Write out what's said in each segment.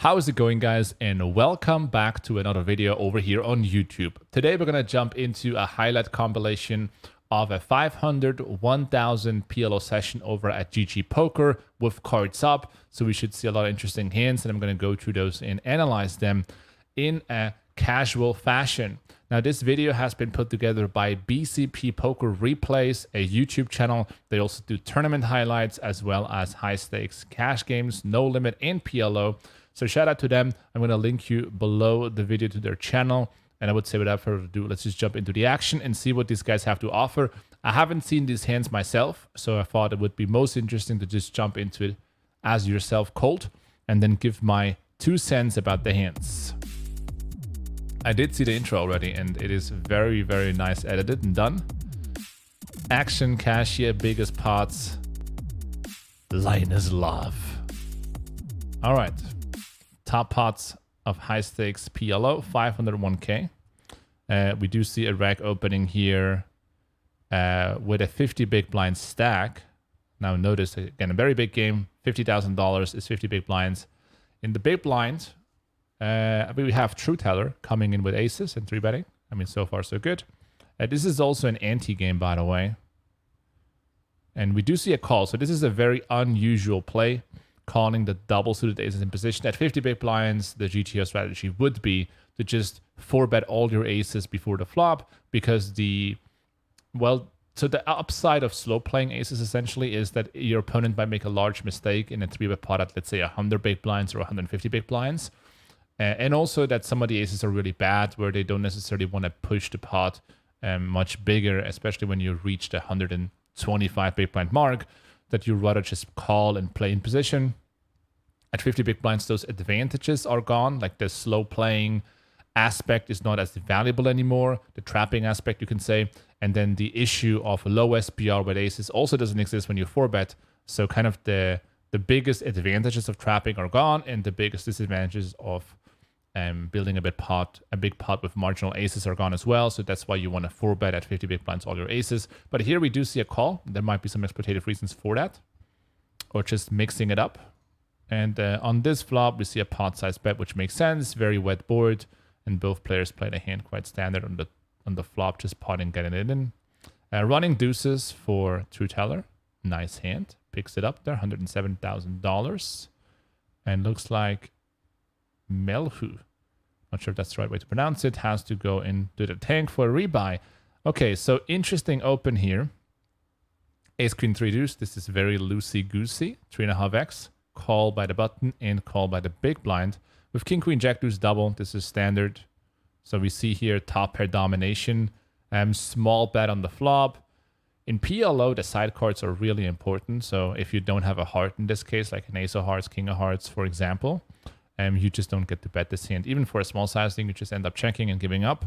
How is it going, guys? And welcome back to another video over here on YouTube. Today we're going to jump into a highlight compilation of a 500 1000 PLO session over at GGPoker with cards up. So we should see a lot of interesting hands, and I'm going to go through those and analyze them in a casual fashion. Now, this video has been put together by BCP Poker Replays, a YouTube channel. They also do tournament highlights as well as high stakes cash games, no limit, and PLO. So shout out to them. I'm going to link you below the video to their channel. And I would say without further ado, let's just jump into the action and see what these guys have to offer. I haven't seen these hands myself, so I thought it would be most interesting to just jump into it as yourself cold and then give my 2 cents about the hands. I did see the intro already, and it is very, very nice edited and done. Action, cash here, biggest pots. Line is love. All right. Top pots of high stakes PLO, 501k. We do see a rack opening here with a 50 big blind stack. Now notice, again, a very big game. $50,000 is 50 big blinds. In the big blind, we have True Teller coming in with aces and 3-betting. I mean, so far so good. This is also an anti-game, by the way. And we do see a call. So this is a very unusual play, calling the double suited aces in position. At 50 big blinds, the GTO strategy would be to just 4-bet all your aces before the flop, because so the upside of slow playing aces essentially is that your opponent might make a large mistake in a 3-bet pot at, let's say, 100 big blinds or 150 big blinds. And also that some of the aces are really bad, where they don't necessarily want to push the pot much bigger, especially when you reach the 125 big blind mark, that you rather just call and play in position. At 50 big blinds, those advantages are gone. Like the slow playing aspect is not as valuable anymore. The trapping aspect, you can say. And then the issue of low SPR with aces also doesn't exist when you 4-bet. So kind of the biggest advantages of trapping are gone, and the biggest disadvantages of building a big pot with marginal aces are gone as well. So that's why you want to 4-bet at 50 big blinds all your aces. But here we do see a call. There might be some exploitative reasons for that, or just mixing it up. And on this flop, we see a pot size bet, which makes sense. Very wet board, and both players played a hand quite standard on the flop, just potting, getting it in. Running deuces for True Teller. Nice hand. Picks it up there, $107,000. And looks like Melhu, not sure if that's the right way to pronounce it, has to go into the tank for a rebuy. Okay, so interesting open here. Ace queen 3 deuce. This is very loosey goosey. 3.5x. Call by the button and call by the big blind. With king queen jack deuce double, this is standard. So we see here top pair domination. Small bet on the flop. In PLO, the side cards are really important. So if you don't have a heart in this case, like an ace of hearts, king of hearts, for example, you just don't get to bet this hand. Even for a small size thing, you just end up checking and giving up.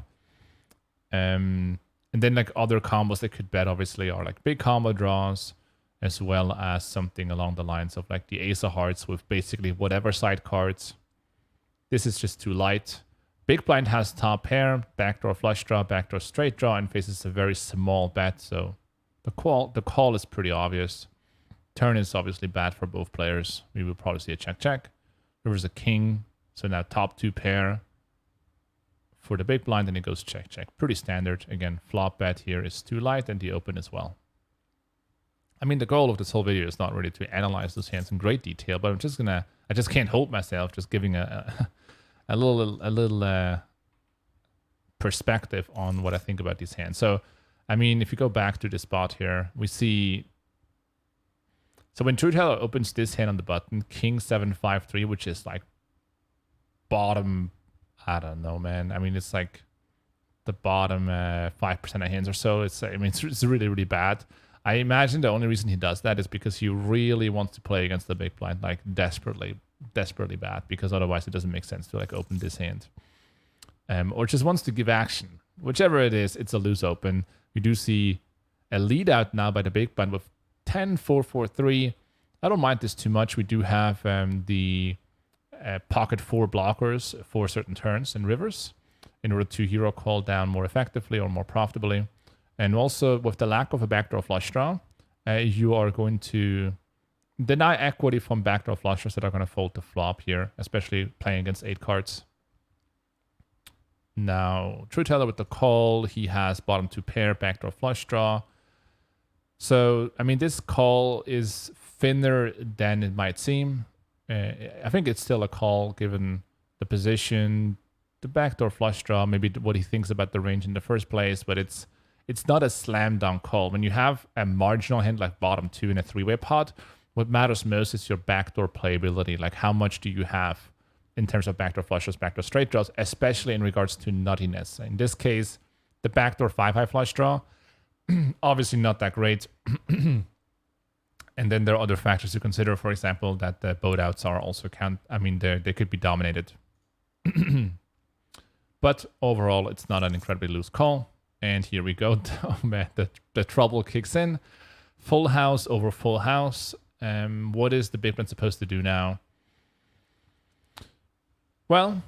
And then like other combos that could bet obviously are like big combo draws, as well as something along the lines of like the ace of hearts with basically whatever side cards. This is just too light. Big blind has top pair, backdoor flush draw, backdoor straight draw, and faces a very small bet. So the call is pretty obvious. Turn is obviously bad for both players. We will probably see a check. River's a king, so now top 2 pair for the big blind, and it goes check. Pretty standard. Again, flop bet here is too light, and the open as well. I mean, the goal of this whole video is not really to analyze those hands in great detail, but I just can't hold myself just giving a little perspective on what I think about these hands. So, I mean, if you go back to the spot here, we see. So when True Teller opens this hand on the button, king 7-5-3, which is like bottom, I don't know, man. I mean, it's like the bottom 5% of hands or so. It's really, really bad. I imagine the only reason he does that is because he really wants to play against the big blind, like desperately bad, because otherwise it doesn't make sense to like open this hand. Or just wants to give action. Whichever it is, it's a loose open. We do see a lead out now by the big blind with 10-4-4-3. I don't mind this too much. We do have the pocket 4 blockers for certain turns and rivers in order to hero call down more effectively or more profitably. And also with the lack of a backdoor flush draw, you are going to deny equity from backdoor flushers that are going to fold the flop here, especially playing against 8 cards. Now, True Teller with the call, he has bottom 2 pair, backdoor flush draw. So, I mean, this call is thinner than it might seem. I think it's still a call given the position, the backdoor flush draw, maybe what he thinks about the range in the first place, but it's not a slam dunk call. When you have a marginal hand like bottom 2 in a 3-way pot, what matters most is your backdoor playability. Like how much do you have in terms of backdoor flushes, backdoor straight draws, especially in regards to nuttiness. In this case, the backdoor 5-high flush draw, obviously not that great. And then there are other factors to consider. For example, that the boat outs are also they could be dominated. But overall, it's not an incredibly loose call. And here we go. Oh man, the trouble kicks in. Full house over full house. What is the big blind supposed to do now? Well,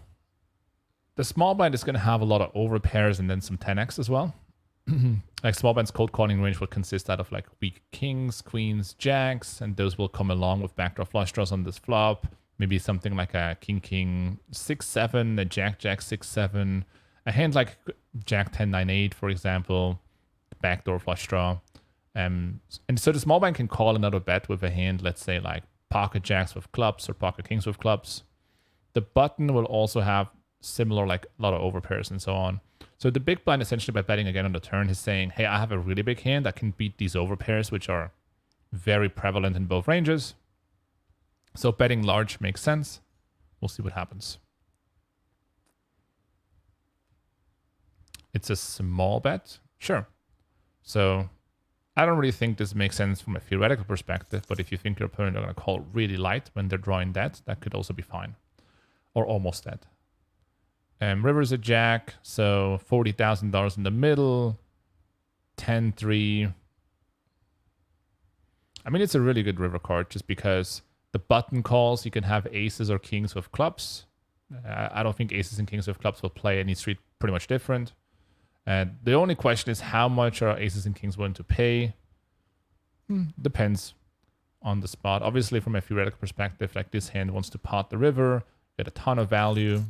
the small blind is going to have a lot of over pairs and then some 10x as well. Like small blind's cold calling range will consist out of like weak kings, queens, jacks, and those will come along with backdoor flush draws on this flop. Maybe something like a king 6-7, a jack 6-7, a hand like jack 10-9-8, for example, backdoor flush draw. And so the small blind can call another bet with a hand, let's say like pocket jacks with clubs or pocket kings with clubs. The button will also have similar, like a lot of overpairs and so on. So the big blind, essentially by betting again on the turn, is saying, hey, I have a really big hand that can beat these overpairs, which are very prevalent in both ranges. So betting large makes sense. We'll see what happens. It's a small bet. Sure. So I don't really think this makes sense from a theoretical perspective, but if you think your opponent are going to call really light when they're drawing that could also be fine. Or almost that. River's a jack, so $40,000 in the middle, 10-3. I mean, it's a really good river card just because the button calls, you can have aces or kings with clubs. I don't think aces and kings with clubs will play any street pretty much different. The only question is how much are aces and kings willing to pay? Depends on the spot. Obviously, from a theoretical perspective, like this hand wants to pot the river, get a ton of value.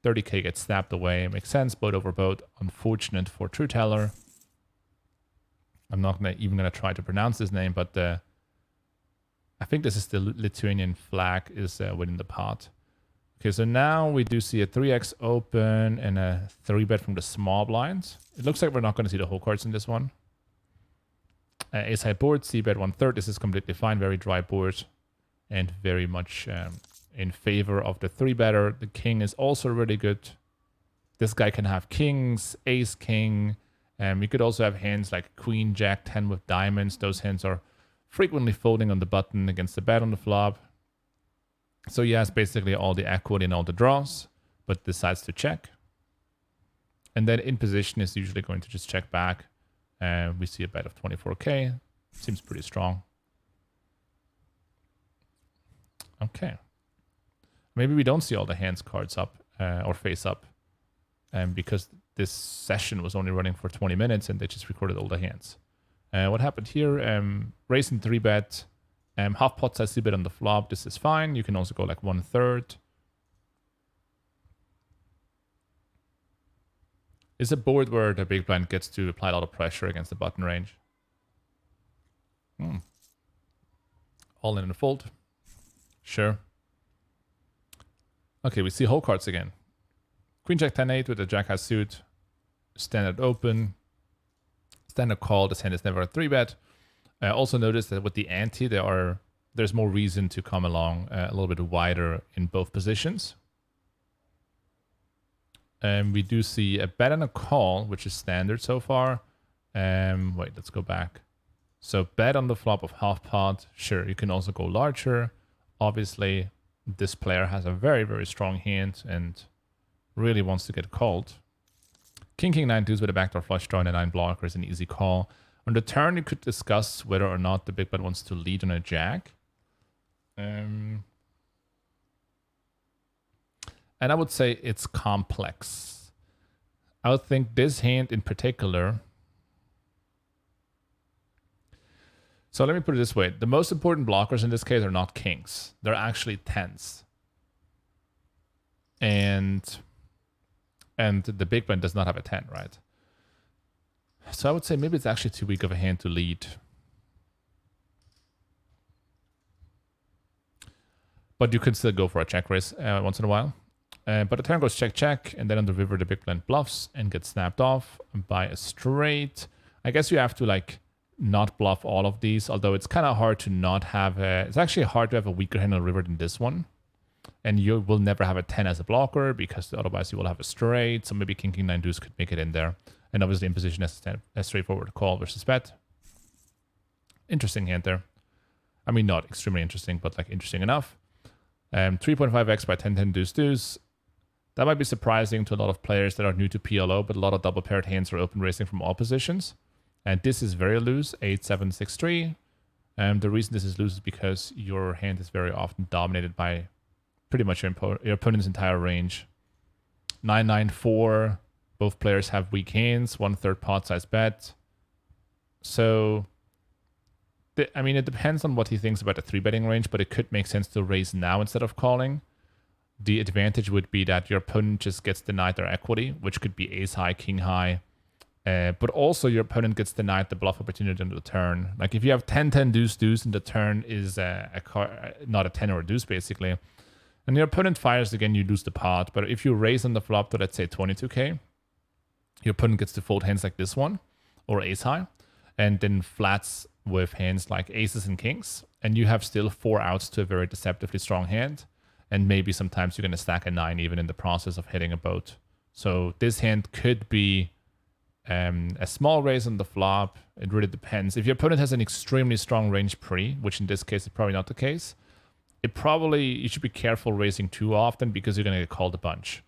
30k gets snapped away. It makes sense. Boat over boat. Unfortunate for True Teller. I'm not even going to try to pronounce his name, but I think this is the Lithuanian flag is winning the pot. Okay, so now we do see a 3x open and a 3-bet from the small blinds. It looks like we're not going to see the whole cards in this one. Ace high board, c-bet 1/3. This is completely fine. Very dry board and very much in favor of the 3-better. The king is also really good. This guy can have kings, ace, king. You could also have hands like queen, jack, 10 with diamonds. Those hands are frequently folding on the button against the bet on the flop. So he has basically all the equity and all the draws, but decides to check. And then in position is usually going to just check back. We see a bet of 24k. Seems pretty strong. Okay. Maybe we don't see all the hands cards up or face up because this session was only running for 20 minutes and they just recorded all the hands. What happened here? Raise and 3-bet. Half pot size c-bet on the flop. This is fine. You can also go like 1/3. It's a board where the big blind gets to apply a lot of pressure against the button range. All in the fold. Sure. Okay, we see whole cards again. Queen Jack 10-8 with a Jack high suit. Standard open. Standard call. This hand is never a 3-bet. Also notice that with the ante, there's more reason to come along a little bit wider in both positions. And we do see a bet and a call, which is standard so far. Wait, let's go back. So bet on the flop of half pot. Sure, you can also go larger. Obviously, this player has a very, very strong hand and really wants to get called. King 9 deuce with a backdoor flush draw and a 9 blocker is an easy call. On the turn, you could discuss whether or not the big blind wants to lead on a jack. And I would say it's complex. I would think this hand in particular. So let me put it this way. The most important blockers in this case are not kings. They're actually tens. And the big blind does not have a 10, right? So I would say maybe it's actually too weak of a hand to lead. But you could still go for a check raise once in a while. But the turn goes check, check, and then on the river, the big blind bluffs and gets snapped off by a straight. I guess you have to like not bluff all of these, although it's kind of hard to not have a... It's actually hard to have a weaker hand on the river than this one. And you will never have a 10 as a blocker because otherwise you will have a straight. So maybe king, king, 9 deuce could make it in there. And obviously in position as a straightforward call versus bet. Interesting hand there. I mean, not extremely interesting, but like interesting enough. 3.5x by 10-10 deuce deuce. That might be surprising to a lot of players that are new to PLO, but a lot of double paired hands are open racing from all positions. And this is very loose, 8-7-6-3. The reason this is loose is because your hand is very often dominated by pretty much your opponent's entire range. 9-9-4. Both players have weak hands, 1/3 pot size bet. So, I mean, it depends on what he thinks about the 3-betting range, but it could make sense to raise now instead of calling. The advantage would be that your opponent just gets denied their equity, which could be ace high, king high. But also your opponent gets denied the bluff opportunity on the turn. Like if you have 10-10 deuce deuce and the turn is not a 10 or a deuce basically, and your opponent fires again, you lose the pot. But if you raise on the flop to, let's say, 22k, your opponent gets to fold hands like this one or ace high, and then flats with hands like aces and kings, and you have still 4 outs to a very deceptively strong hand. And maybe sometimes you're going to stack a 9 even in the process of hitting a boat. So this hand could be a small raise on the flop. It really depends. If your opponent has an extremely strong range pre, which in this case is probably not the case, you should be careful raising too often because you're going to get called a bunch.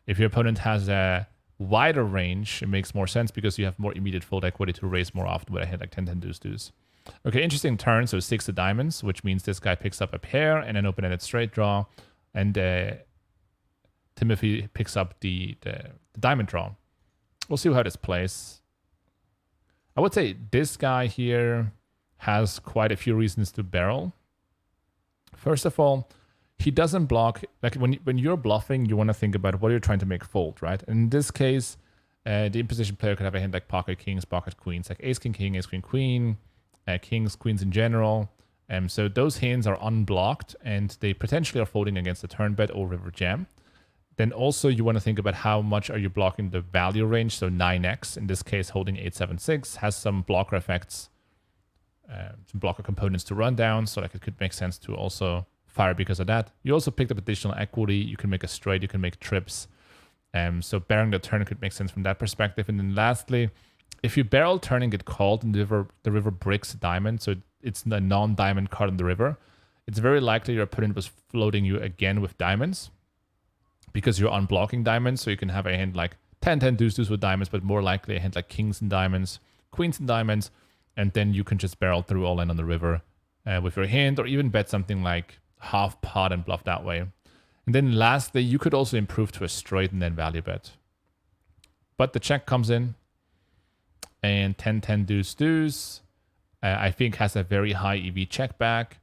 If your opponent has a wider range, it makes more sense because you have more immediate fold equity to raise more often with a hand like 10-10 deuce deuce. Okay, interesting turn. So 6 of diamonds, which means this guy picks up a pair and an open-ended straight draw. And Timothy picks up the diamond draw. We'll see how this plays. I would say this guy here has quite a few reasons to barrel. First of all, he doesn't block. Like when you're bluffing, you want to think about what you're trying to make fold, right? And in this case, the imposition player could have a hand like pocket kings, pocket queens, like ace king king, ace queen queen, kings, queens in general. So those hands are unblocked and they potentially are folding against the turn bet or river jam. Then also you want to think about how much are you blocking the value range. So 9x, in this case, holding 8-7-6 has some blocker effects, some blocker components to run down. So like it could make sense to also fire because of that. You also picked up additional equity. You can make a straight, you can make trips. So barreling the turn could make sense from that perspective. And then lastly, if you barrel turn and get called and the river breaks a diamond, so it's a non-diamond card in the river, it's very likely your opponent was floating you again with diamonds because you're unblocking diamonds. So you can have a hand like 10-10 deuce deuce with diamonds, but more likely a hand like kings and diamonds, queens and diamonds, and then you can just barrel through all in on the river with your hand, or even bet something like half pot and bluff that way. And then lastly, you could also improve to a straight and then value bet. But the check comes in, and 10-10 deuce deuce, I think has a very high EV check back.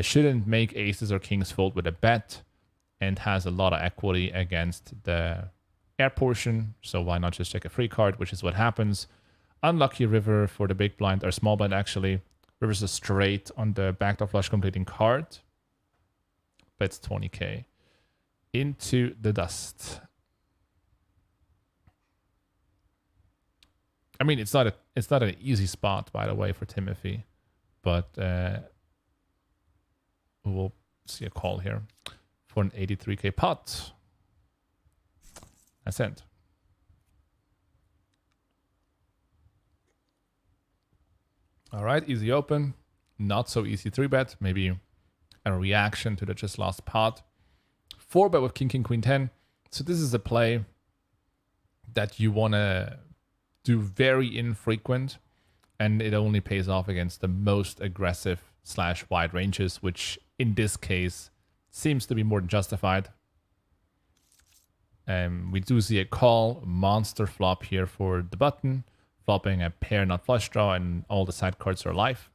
Shouldn't make aces or kings fold with a bet, and has a lot of equity against the air portion. So why not just check a free card, which is what happens. Unlucky river for the big blind, or small blind actually. River's a straight on the backdoor flush completing card. Bets 20k into the dust. I mean, it's not an easy spot, by the way, for Timothy, but we'll see a call here for an 83k pot. That's it. All right, easy open, not so easy 3-bet, maybe a reaction to the just lost pot. 4-bet with king, king, queen, 10. So this is a play that you want to do very infrequent, and it only pays off against the most aggressive / wide ranges, which in this case seems to be more than justified. We do see a call, monster flop here for the button, flopping a pair, not flush draw, and all the side cards are live.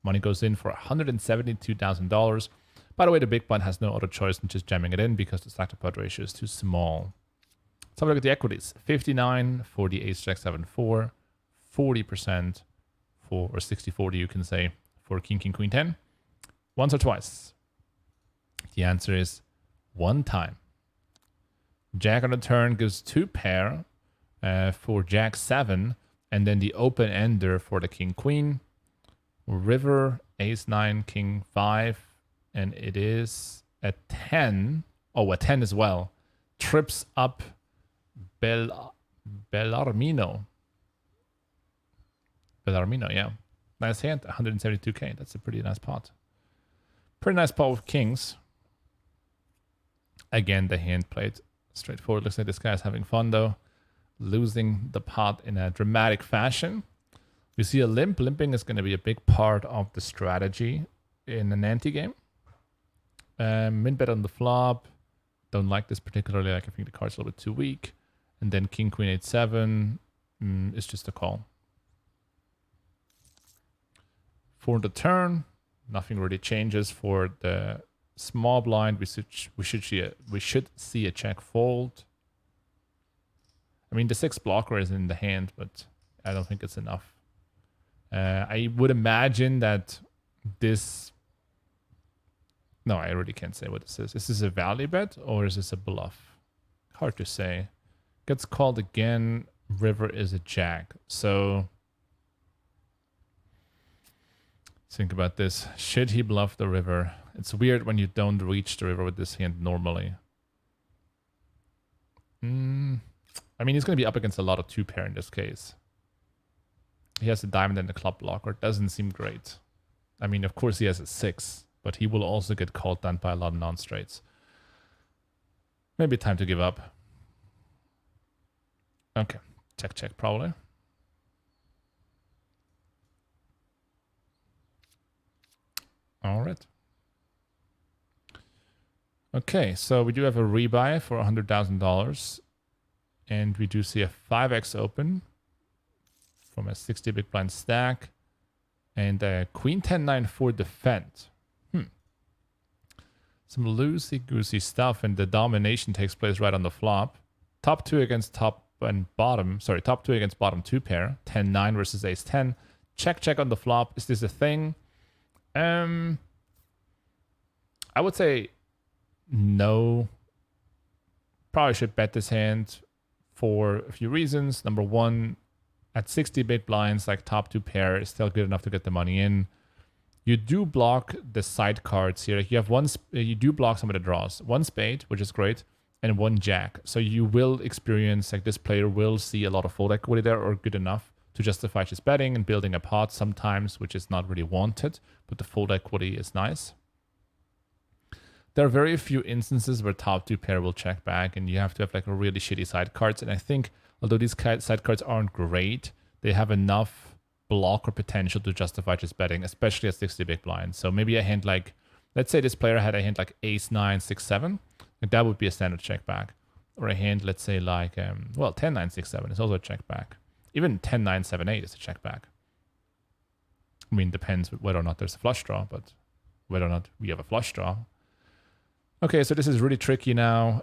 Money goes in for $172,000. By the way, the big blind has no other choice than just jamming it in because the stack to pot ratio is too small. Let's have a look at the equities. 59 for the ace jack 7-4, 40% for, or 60-40 you can say, for king king queen 10. Once or twice? The answer is one time. Jack on the turn gives 2 pair for jack 7, and then the open ender for the king queen. River, ace 9, king 5, and it is a 10. Oh, a 10 as well. Trips up Bellarmino. Bellarmino, yeah. Nice hand, 172k. That's a pretty nice pot. Pretty nice pot with kings. Again, the hand played straightforward. Looks like this guy's having fun though. Losing the pot in a dramatic fashion. We see a limp. Limping is going to be a big part of the strategy in an ante-game. Min bet on the flop. Don't like this particularly. Like, I think the card's a little bit too weak. And then king, queen, 8-7 is just a call. For the turn, nothing really changes for the small blind. We should see a check fold. I mean, the 6 blocker is in the hand, but I don't think it's enough. I would imagine that this... No, I really can't say what this is. Is this a value bet or is this a bluff? Hard to say. Gets called again. River is a jack. So think about this. Should he bluff the river? It's weird when you don't reach the river with this hand normally. I mean, he's going to be up against a lot of 2-pair in this case. He has a diamond and a club blocker. Doesn't seem great. I mean, of course he has a 6, but he will also get called down by a lot of non-straights. Maybe time to give up. Okay, check, check, probably. All right. Okay, so we do have a rebuy for $100,000. And we do see a 5x open from a 60 big blind stack. And a queen 10-9 for defend. Some loosey-goosey stuff, and the domination takes place right on the flop. Top 2 against top and bottom. Sorry, top 2 against bottom 2 pair. 10-9 versus ace 10. Check, check on the flop. Is this a thing? I would say no. Probably should bet this hand for a few reasons. Number one, at 60 big blinds, like top 2 pair is still good enough to get the money in. You do block the side cards here. You have you do block some of the draws. 1 spade, which is great, and 1 jack. So you will experience, like, this player will see a lot of fold equity there, or good enough to justify just betting and building a pot sometimes, which is not really wanted, but the fold equity is nice. There are very few instances where top 2 pair will check back, and you have to have like a really shitty side cards. And I think, although these side cards aren't great, they have enough blocker potential to justify just betting, especially at 60 big blinds. So maybe a hand like, let's say this player had a hand like ace 9, 6, 7, and that would be a standard check back. Or a hand, let's say like, well, 10, 9, 6, 7 is also a check back. Even 10, 9, 7, 8 is a check back. I mean, depends whether or not there's a flush draw, but whether or not we have a flush draw. Okay, so this is really tricky now.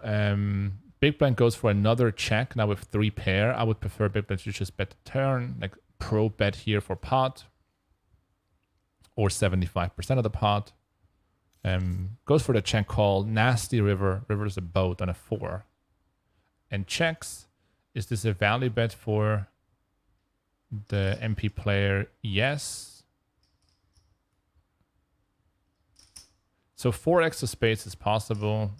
Big blind goes for another check now with 3 pair. I would prefer big blind to just bet the turn, like pro bet here for pot, or 75% of the pot. Goes for the check call. Nasty river. River is a boat on a 4. And checks. Is this a value bet for the MP player? Yes. So 4x of spades is possible.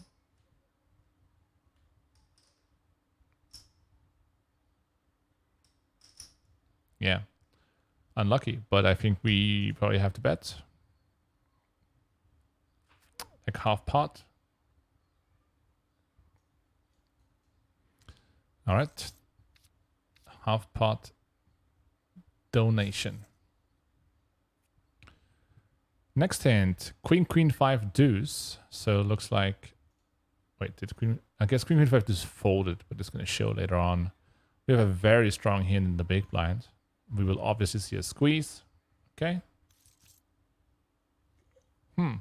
Yeah. Unlucky, but I think we probably have to bet. Like half pot. All right. Half pot donation. Next hand, queen, queen, 5 deuce. So it looks like, wait, did queen, I guess queen, queen, 5 deuce folded, but it's going to show later on. We have a very strong hand in the big blind. We will obviously see a squeeze. Okay. I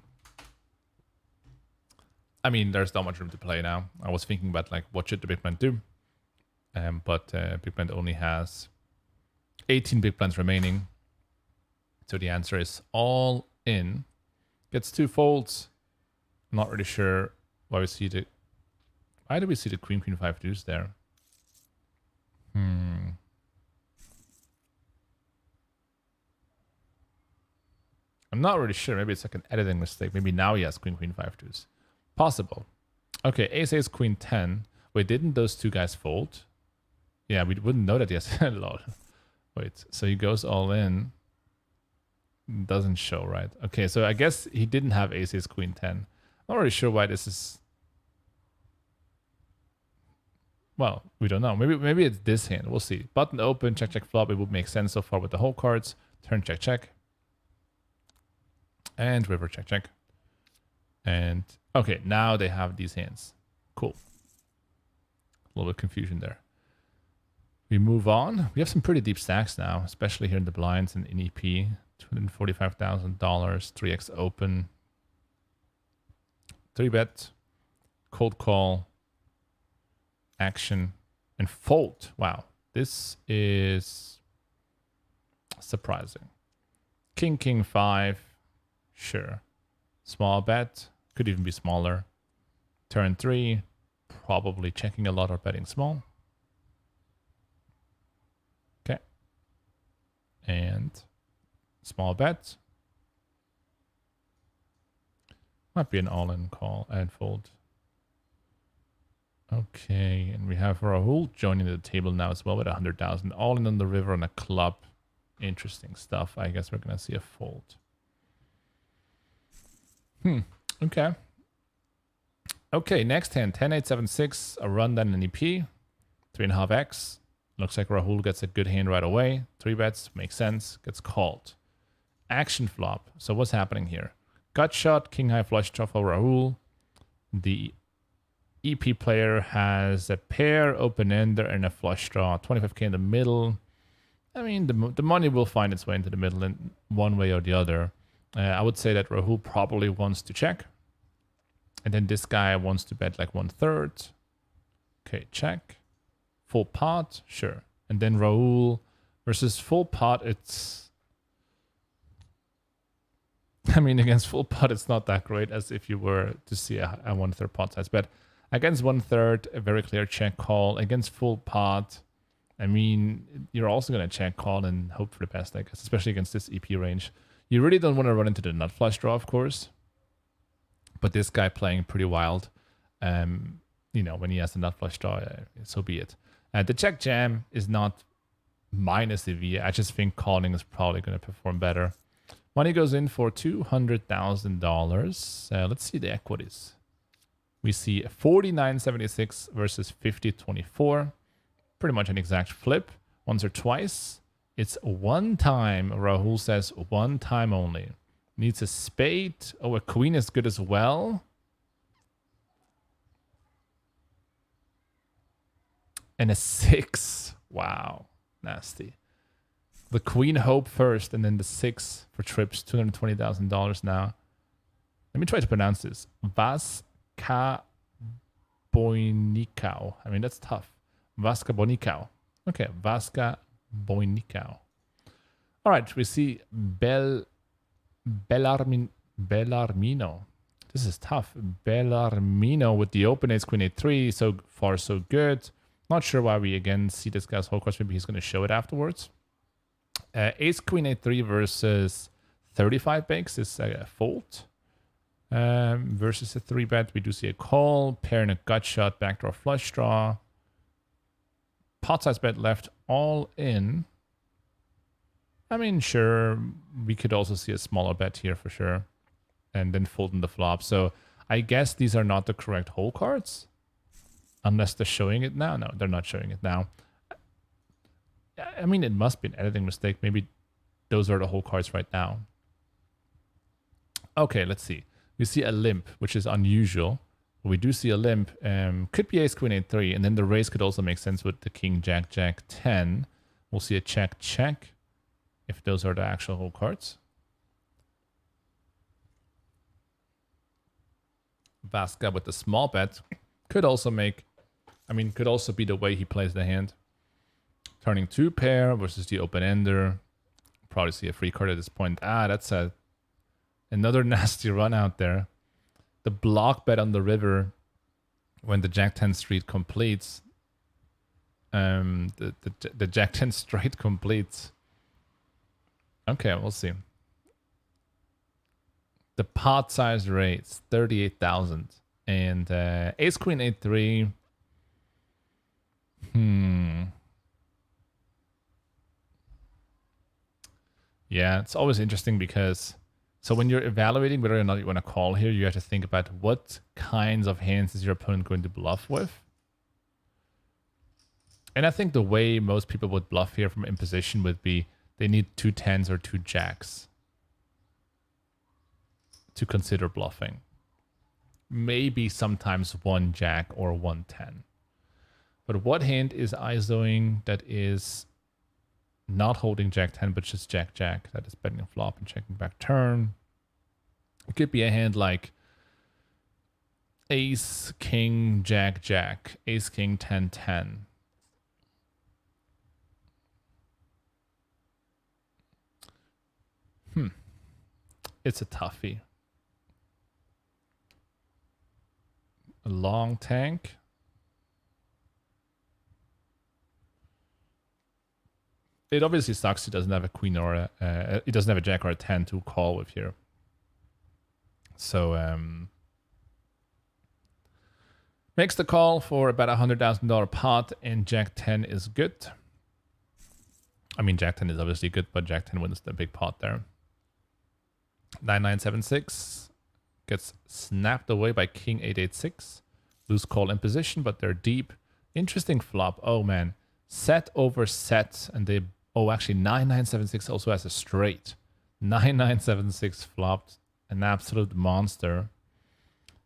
mean, there's not much room to play now. I was thinking about like what should the big blind do, but big blind only has 18 big blinds remaining. So the answer is all in. Gets 2 folds. I'm not really sure why we see the. Why do we see the queen 5 deuce there? I'm not really sure. Maybe it's like an editing mistake. Maybe now he has queen 5 deuce. Possible. Okay, ace queen 10. Wait, didn't those two guys fold? Yeah, we wouldn't know that yes. Lol. Wait, so he goes all in. Doesn't show, right? Okay, so I guess he didn't have ace queen 10. Not really sure why this is. Well, we don't know. Maybe it's this hand. We'll see. Button open, check flop. It would make sense so far with the whole cards. Turn check. And river check. And okay, now they have these hands. Cool. A little bit of confusion there. We move on. We have some pretty deep stacks now, especially here in the blinds and in EP. $245,000, 3x open. 3-bet, cold call, action, and fold. Wow, this is surprising. King 5, sure. Small bet, could even be smaller. Turn 3, probably checking a lot or betting small. Okay. And small bet. Might be an all-in call and fold. Okay, and we have Rahul joining the table now as well with 100,000. All in on the river on a club. Interesting stuff. I guess we're going to see a fold. Okay. Okay, next hand. 10-8-7-6, a rundown in EP. 3.5x. Looks like Rahul gets a good hand right away. 3 bets, makes sense. Gets called. Action flop. So what's happening here? Gut shot, king high flush draw for Rahul. The EP player has a pair, open ender, and a flush draw. 25k in the middle. I mean, the money will find its way into the middle in one way or the other. I would say that Rahul probably wants to check. And then this guy wants to bet like 1/3. Okay, check. Full pot, sure. And then Rahul versus full pot, it's... I mean, against full pot, it's not that great as if you were to see a 1/3 pot size bet. Against 1/3, a very clear check call. Against full pot, I mean, you're also going to check call and hope for the best, I guess, especially against this EP range. You really don't want to run into the nut flush draw, of course. But this guy playing pretty wild, you know, when he has the nut flush draw, so be it. The check jam is not minus EV. I just think calling is probably going to perform better. Money goes in for $200,000. Let's see the equities. We see 49.76 versus 50.24. Pretty much an exact flip. Once or twice. It's one time. Rahul says one time only. Needs a spade. Oh, a queen is good as well. And a 6. Wow. Nasty. The queen hope first, and then the 6 for trips. $220,000 now. Let me try to pronounce this. Vaska Boinicao. I mean, that's tough. Vaska Boinicao. Okay, Vaska Boinicao. All right, we see Bellarmino. This is tough. Bellarmino with the open ace, queen 8-3. So far, so good. Not sure why we again see this guy's whole course. Maybe he's going to show it afterwards. Ace queen 8-3 versus 35 bigs is a fold. Versus a 3-bet, we do see a call, pair and a gut shot, backdoor flush draw. Pot size bet left all in. I mean, sure, we could also see a smaller bet here for sure. And then fold in the flop. So I guess these are not the correct hole cards. Unless they're showing it now. No, they're not showing it now. I mean, it must be an editing mistake. Maybe those are the whole cards right now. Okay, let's see. We see a limp, which is unusual. We do see a limp. Could be ace queen 8-3, and then the raise could also make sense with the king jack 10. We'll see a check if those are the actual whole cards. Vasca with the small bet could also make, could also be the way he plays the hand. Turning 2 pair versus the open ender. Probably see a free card at this point. That's another nasty run out there. The block bet on the river when the Jack 10 street completes. The Jack 10 straight completes. Okay, we'll see. The pot size rates 38,000 and ace queen 8-3. Yeah, it's always interesting because so when you're evaluating whether or not you want to call here, you have to think about what kinds of hands is your opponent going to bluff with. And I think the way most people would bluff here from imposition would be they need 2 10s or 2 jacks to consider bluffing. Maybe sometimes 1 jack or 1 10. But what hand is ISOing that is not holding Jack 10 but just Jack Jack? That is betting a flop and checking back turn. It could be a hand like Ace King Jack Jack, Ace King 10 10. It's a toughie. A long tank. It obviously sucks he doesn't have a queen or he doesn't have a jack or a 10 to call with here. So makes the call for about $100,000 pot, and Jack 10 is good. I mean, Jack 10 is obviously good, but Jack 10 wins the big pot there. 9976 gets snapped away by King 886. Loose call in position, but they're deep. Interesting flop. Oh man, set over set, and they. Oh, actually, 9976 also has a straight. 9976 flopped, an absolute monster.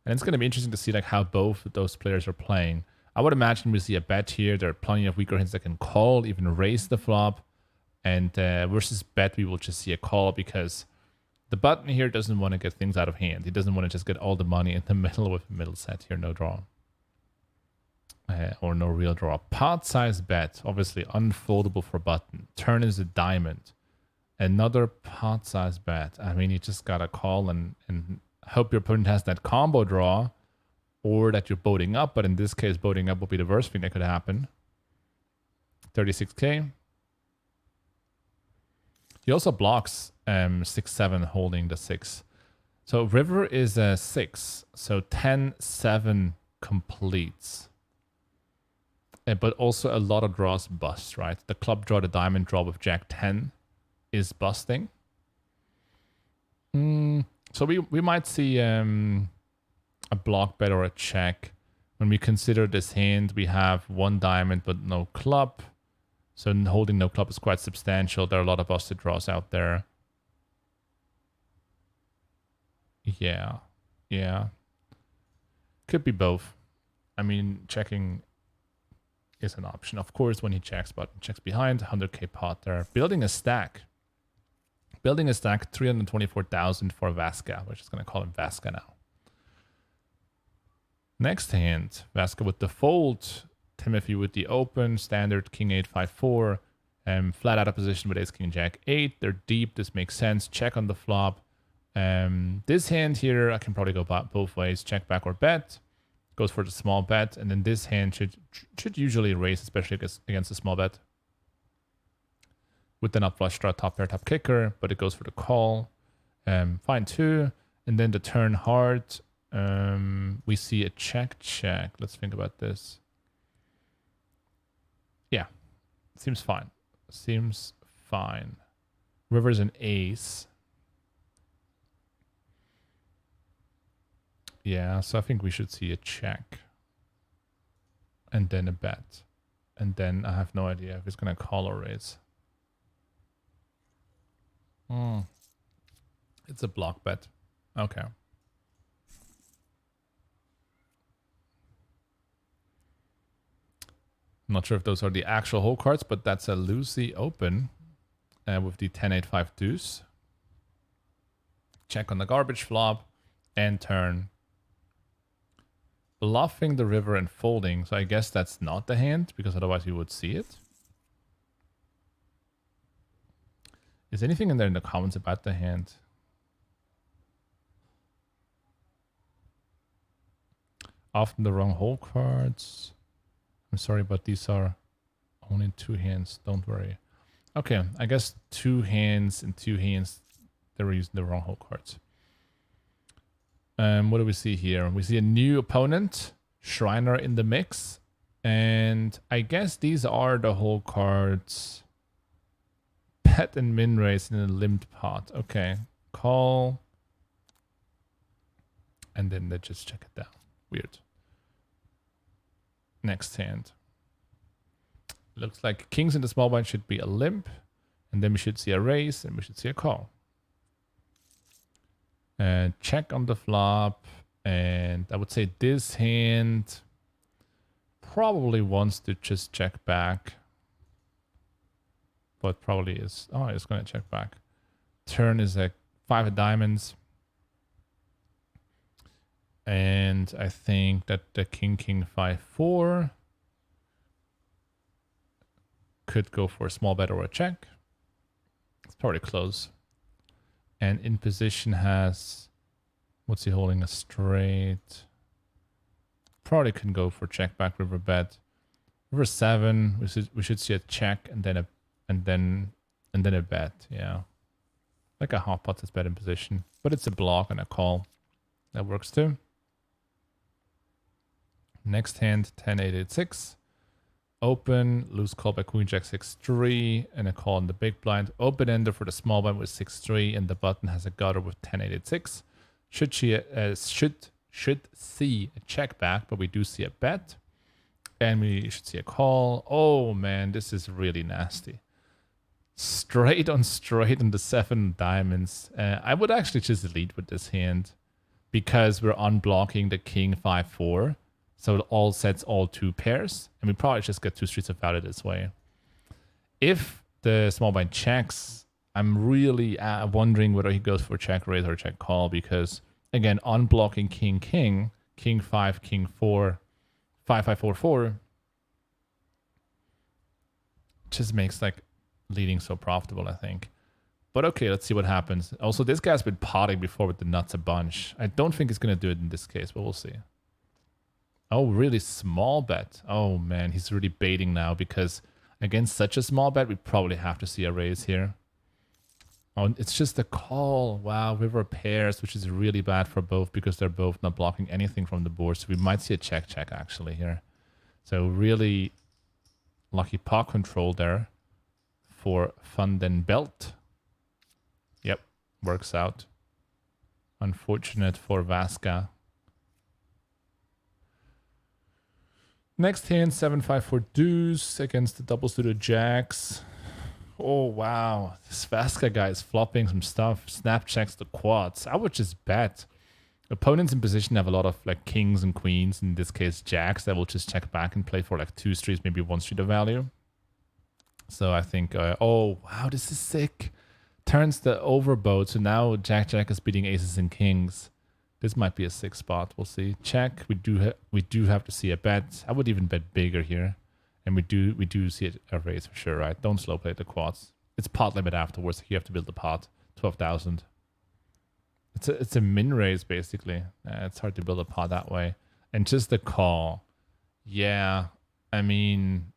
And it's going to be interesting to see like how both of those players are playing. I would imagine we see a bet here. There are plenty of weaker hands that can call, even raise the flop. And versus bet, we will just see a call because the button here doesn't want to get things out of hand. He doesn't want to just get all the money in the middle with a middle set here, no draw. Or no real draw. Pot size bet, obviously unfoldable for button. Turn is a diamond. Another pot size bet. I mean, you just gotta call and hope your opponent has that combo draw, or that you're boating up. But in this case, boating up will be the worst thing that could happen. 36K. He also blocks 6-7 holding the 6. So river is a 6. So 10-7 completes. But also a lot of draws bust, right? The club draw, the diamond draw with Jack 10 is busting. So we might see a block bet or a check. When we consider this hand, we have 1 diamond but no club. So holding no club is quite substantial. There are a lot of busted draws out there. Yeah. Could be both. I mean, checking is an option. Of course, when he checks, but checks behind, 100K pot there. Building a stack. 324,000 for Vasca. We're just going to call him Vasca now. Next hand, Vasca with the fold. Timothy with the open. Standard King 8-5-4. Flat out of position with Ace King Jack 8. They're deep. This makes sense. Check on the flop. This hand here, I can probably go both ways. Check back or bet. Goes for the small bet, and then this hand should usually raise, especially against a small bet. With the nut flush draw, top pair, top kicker, but it goes for the call. Fine too, and then the turn hard. We see a check. Let's think about this. Yeah, seems fine. River's an ace. Yeah, so I think we should see a check. And then a bet. And then I have no idea if it's going to call or raise. It's a block bet. Okay. I'm not sure if those are the actual hole cards, but that's a loosey open with the 10-8-5 deuce. Check on the garbage flop and turn. bluffing the river and folding. So I guess that's not the hand, because otherwise you would see it. Is anything in there in the comments about the hand? Often the wrong hole cards. I'm sorry, but these are only 2 hands. Don't worry. Okay, I guess 2 hands and 2 hands, they're using the wrong hole cards. What do we see here? We see a new opponent, Shriner in the mix. And I guess these are the hole cards. Pet and min raise in a limped pot. Okay, call. And then they just check it down. Weird. Next hand. Looks like kings in the small blind should be a limp. And then we should see a raise and we should see a call. Check on the flop. And I would say this hand probably wants to just check back. But probably is. Oh, it's going to check back. Turn is a 5 of diamonds. And I think that the king, 5-4 could go for a small bet or a check. It's probably close. And in position has, what's he holding? A straight. Probably can go for check back river bet. River 7, we should see a check and then a bet. Yeah, like a hot pot that's bet in position, but it's a block and a call. That works too. Next hand, 10-8-8-6. Open, loose call by queen jack 6-3, and a call in the big blind. Open ender for the small blind with 6-3, and the button has a gutter with 10-8-8-6. Should see a check back, but we do see a bet, and we should see a call. Oh man, this is really nasty. Straight on the 7 diamonds. I would actually just lead with this hand because we're unblocking the king 5-4. So it all sets all 2 pairs. And we probably just get 2 streets of value this way. If the small blind checks, I'm really wondering whether he goes for check raise or check call. Because, again, unblocking king, king 5, king 4, 5-5-4-4 just makes like leading so profitable, I think. But okay, let's see what happens. Also, this guy's been potting before with the nuts a bunch. I don't think he's going to do it in this case, but we'll see. Oh, really small bet. Oh, man, he's really baiting now because against such a small bet, we probably have to see a raise here. Oh, it's just a call. Wow, river pairs, which is really bad for both because they're both not blocking anything from the board. So we might see a check actually here. So really lucky pot control there for Funden Belt. Yep, works out. Unfortunate for Vasca. Next hand, 7-5 for deuce against the double suited jacks. Oh, wow. This Vasca guy is flopping some stuff. Snap checks the quads. I would just bet. Opponents in position have a lot of like kings and queens. In this case, jacks that will just check back and play for like 2 streets, maybe 1 street of value. So I think, oh, wow, this is sick. Turns the overboat. So now Jack is beating aces and kings. This might be a 6 spot. We'll see. Check. We do have to see a bet. I would even bet bigger here. And we do see a raise for sure, right? Don't slow play the quads. It's pot limit afterwards. You have to build the pot. 12,000. It's a min raise basically. It's hard to build a pot that way. And just the call. Yeah. I mean,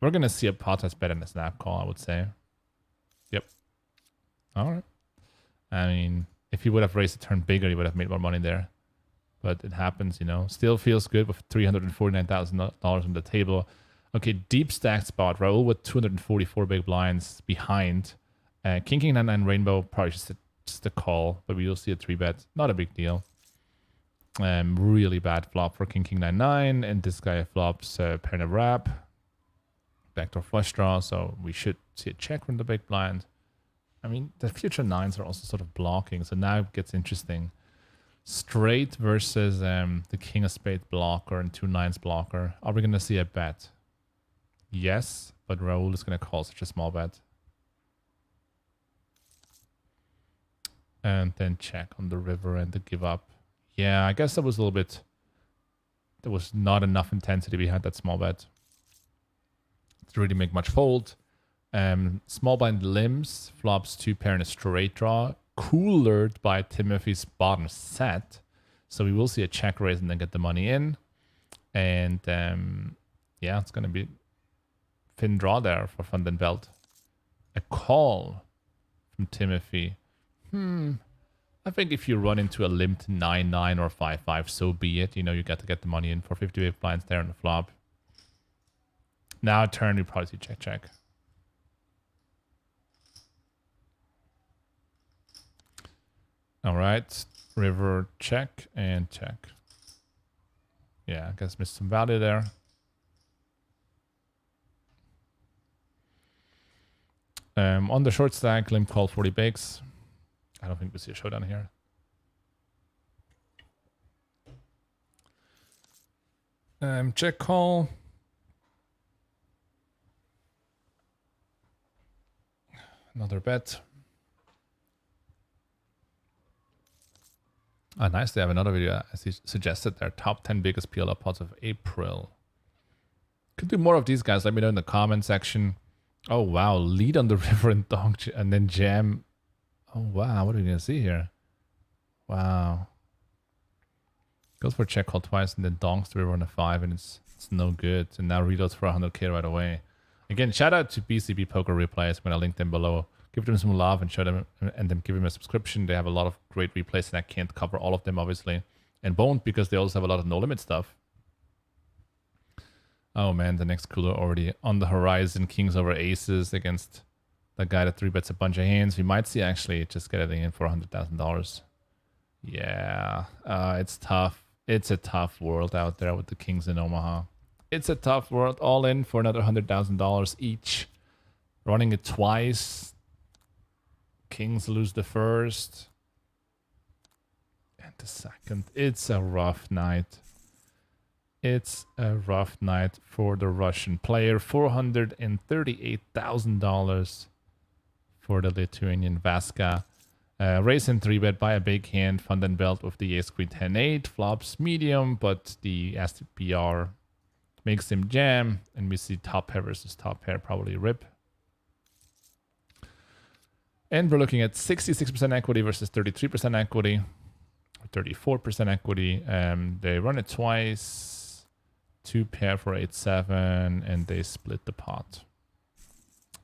we're gonna see a pot that's better than a snap call, I would say. Yep. All right. I mean, if he would have raised the turn bigger, he would have made more money there. But it happens, you know. Still feels good with $349,000 on the table. Okay, deep stacked spot. Raul with 244 big blinds behind. King 9-9 rainbow, probably just a call, but we will see a 3-bet. Not a big deal. Really bad flop for King 9-9, and this guy flops pair of wrap. Backdoor flush draw, so we should see a check from the big blind. I mean, the future 9s are also sort of blocking, so now it gets interesting. Straight versus the king of spades blocker and 2 9s blocker. Are we going to see a bet? Yes, but Raul is going to call such a small bet. And then check on the river and the give up. Yeah, I guess that was a little bit There was not enough intensity behind that small bet to really make much fold. Small blind limbs, flops 2 pair in a straight draw, coolered by Timothy's bottom set. So we will see a check raise and then get the money in. And yeah, it's going to be thin draw there for Vandenbelt. A call from Timothy. I think if you run into a limped 9-9 or 5-5, so be it. You know, you got to get the money in for 50 big blinds there on the flop. Now turn, we probably see check. All right, river check and check. Yeah, I guess missed some value there. On the short stack, limp call 40 bigs. I don't think we see a showdown here. Check call. Another bet. Ah, nice. They have another video, as he suggested, their top 10 biggest PLO pots of April. Could do more of these guys. Let me know in the comment section. Oh, wow. Lead on the river and donk and then jam. Oh, wow. What are we going to see here? Wow. Goes for check call twice and then donks the river on a 5 and it's no good. And now reloads for 100k right away. Again, shout out to GGPoker replays. I'm going to link them below. Give them some love and show them and then give them a subscription. They have a lot of great replays and I can't cover all of them, obviously. And won't because they also have a lot of no-limit stuff. Oh man, the next cooler already on the horizon. Kings over aces against the guy that 3-bets a bunch of hands. We might see actually just get it in for $100,000. Yeah, it's tough. It's a tough world out there with the Kings in Omaha. It's a tough world. All in for another $100,000 each. Running it twice. Kings lose the first. And the second. It's a rough night. It's a rough night for the Russian player. $438,000 for the Lithuanian Vaska. Raise and 3-bet by a big hand. Vandenbelt with the ace queen 10-8. Flops medium, but the SPR makes him jam. And we see top pair versus top pair probably rip. And we're looking at 66% equity versus 33% equity. 34% equity. They run it twice. 2 pair for 8-7. And they split the pot.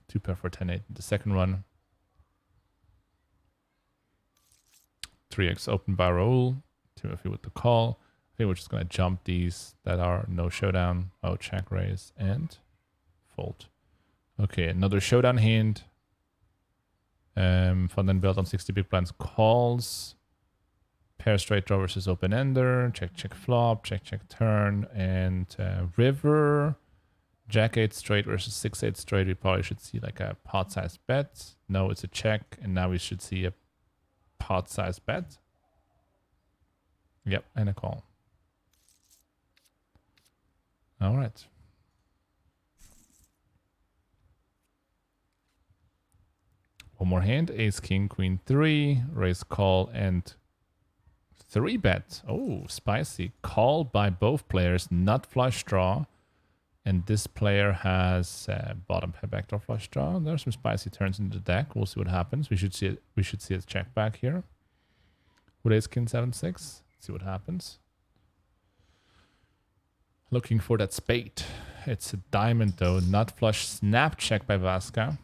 2 pair for 10-8. The second run. 3x open by roll. Timothy with the call. I think we're just going to jump these that are no showdown. Oh, check raise and fold. Okay, another showdown hand. Vandenbelt on 60 big blinds calls. Pair straight draw versus open ender. Check, check flop. Check, check turn. And river. Jack 8 straight versus 6-8 straight. We probably should see like a pot size bet. No, it's a check. And now we should see a pot size bet. Yep, and a call. All right. One more hand. Ace, king, queen, 3. Raise, call, and 3-bet. Oh, spicy. Call by both players. Nut flush draw. And this player has bottom pair backdoor flush draw. There's some spicy turns in the deck. We'll see what happens. We should see it. We should see a check back here. With ace king 7-6. See what happens. Looking for that spade. It's a diamond though. Nut flush snap check by Vaska.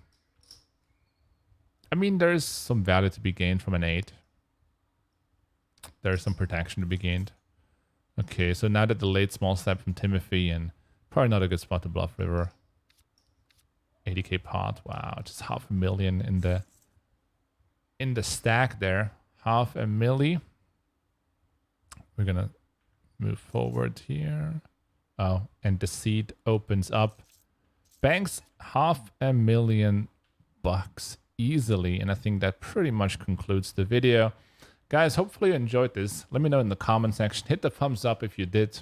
I mean, there's some value to be gained from an 8. There's some protection to be gained. Okay, so now that the late small step from Timothy and probably not a good spot to bluff river. 80k pot. Wow, just $500,000 in the stack there. $500,000. We're gonna move forward here. Oh, and the seat opens up. Banks $500,000 easily, and I think that pretty much concludes the video. Guys, hopefully you enjoyed this. Let me know in the comment section. Hit the thumbs up if you did.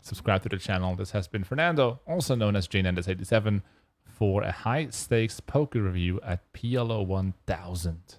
Subscribe to the channel. This has been Fernando, also known as JNandez87, for a high stakes poker review at PLO 1000.